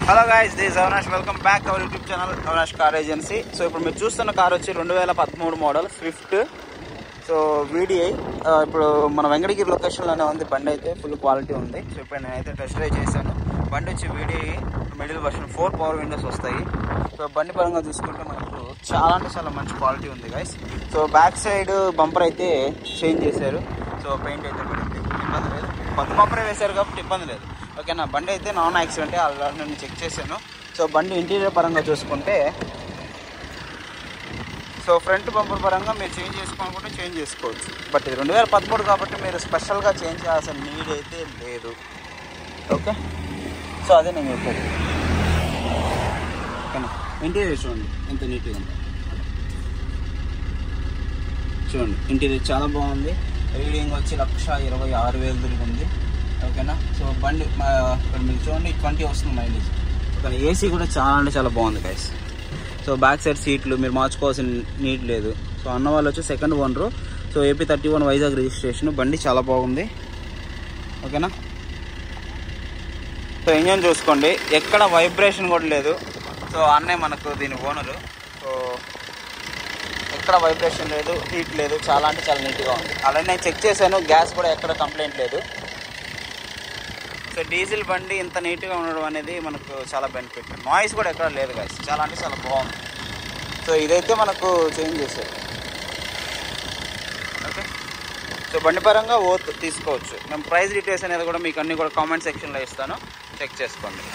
Hello guys, this Avinash. Welcome back our YouTube channel Avinash car agency. So ఇప్పుడు మీరు చూస్తున్న car వచ్చి 2013 మోడల్ స్విఫ్ట్. So VDI. ఇప్పుడు మన వెంకటగిరి లొకేషన్లోనే ఉంది. బండి అయితే ఫుల్ క్వాలిటీ ఉంది. సో ఇప్పుడు నేనైతే టెస్ట్ డ్రైవ్ చేశాను. బండి వచ్చి VDI middle version 4 power Windows వస్తాయి. సో బండి పరంగా చూసుకుంటే మనకు చాలా అంటే చాలా మంచి క్వాలిటీ ఉంది guys. So back side bumper అయితే చేంజ్ చేశారు. సో పెయింట్ అయితే పడింది, ఇబ్బంది లేదు. కొత్త బంపరే వేశారు కాబట్టి ఇబ్బంది లేదు. ఓకేనా. బండి అయితే నాన్ యాక్సిడెంటే, ఆల్రెడీ నేను చెక్ చేశాను. సో బండి ఇంటీరియర్ పరంగా చూసుకుంటే, సో ఫ్రంట్ బంపర్ పరంగా మీరు చేంజ్ చేసుకోవాలనుకుంటే చేంజ్ చేసుకోవచ్చు. బట్ ఇది 2013 కాబట్టి మీరు స్పెషల్గా చేంజ్ చేయాల్సిన నీడ్ అయితే లేదు. ఓకే. సో అదే నేను చెప్పేది. ఓకేనా. ఇంటీరియర్ చూడండి ఎంత నీట్గా ఉంది. చూడండి ఇంటీరియర్ చాలా బాగుంది. రీడింగ్ వచ్చి 1,26,000 తిరిగింది. ఓకేనా. సో బండి ఇక్కడ మీరు చూడండి 20 వస్తుంది మైలేజ్. ఓకే. ఏసీ కూడా చాలా అంటే చాలా బాగుంది గైస్. సో బ్యాక్ సైడ్ సీట్లు మీరు మార్చుకోవాల్సిన నీడ్ లేదు. సో అన్న వాళ్ళు వచ్చి second owner. So AP 31 Vizag registration. బండి చాలా బాగుంది. ఓకేనా. సో ఇంజన్ చూసుకోండి, ఎక్కడ వైబ్రేషన్ కూడా లేదు. సో అన్నే మనకు దీని ఓనరు. సో ఎక్కడ వైబ్రేషన్ లేదు, హీట్ లేదు, చాలా అంటే చాలా నీట్గా ఉంది. అలాగే నేను చెక్ చేశాను, గ్యాస్ కూడా ఎక్కడ కంప్లైంట్ లేదు. సో డీజిల్ బండి ఇంత నీట్గా ఉండడం అనేది మనకు చాలా బెనిఫిట్. నాయిస్ కూడా ఎక్కడ లేదు గైస్. చాలా అంటే చాలా బాగుంది. సో ఇదైతే మనకు చేంజ్ చేశారు. ఓకే. సో బండి పరంగా తీసుకోవచ్చు. మేము ప్రైస్ డీటెయిల్స్ అనేది కూడా మీకు అన్నీ కూడా కామెంట్ సెక్షన్లో ఇస్తాను, చెక్ చేసుకోండి.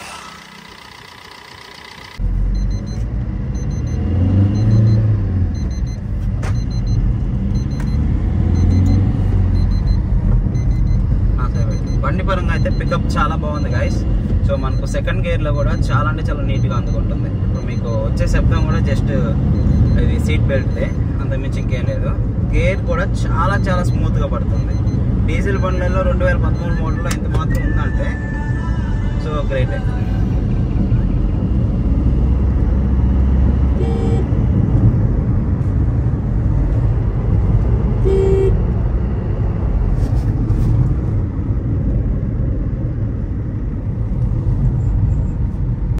బండి పరంగా అయితే పికప్ చాలా బాగుంది గైస్. సో మనకు సెకండ్ గేర్లో కూడా చాలా అంటే చాలా నీట్గా అందుకుంటుంది. ఇప్పుడు మీకు వచ్చే శబ్దం కూడా జస్ట్ ఇది సీట్ బెల్ట్దే, అంతకుమించి ఇంకేం లేదు. గేర్ కూడా చాలా చాలా స్మూత్గా పడుతుంది. డీజిల్ బండ్లలో 2013 మోడల్లో ఇంత మాత్రం ఉందంటే సో గ్రేట్.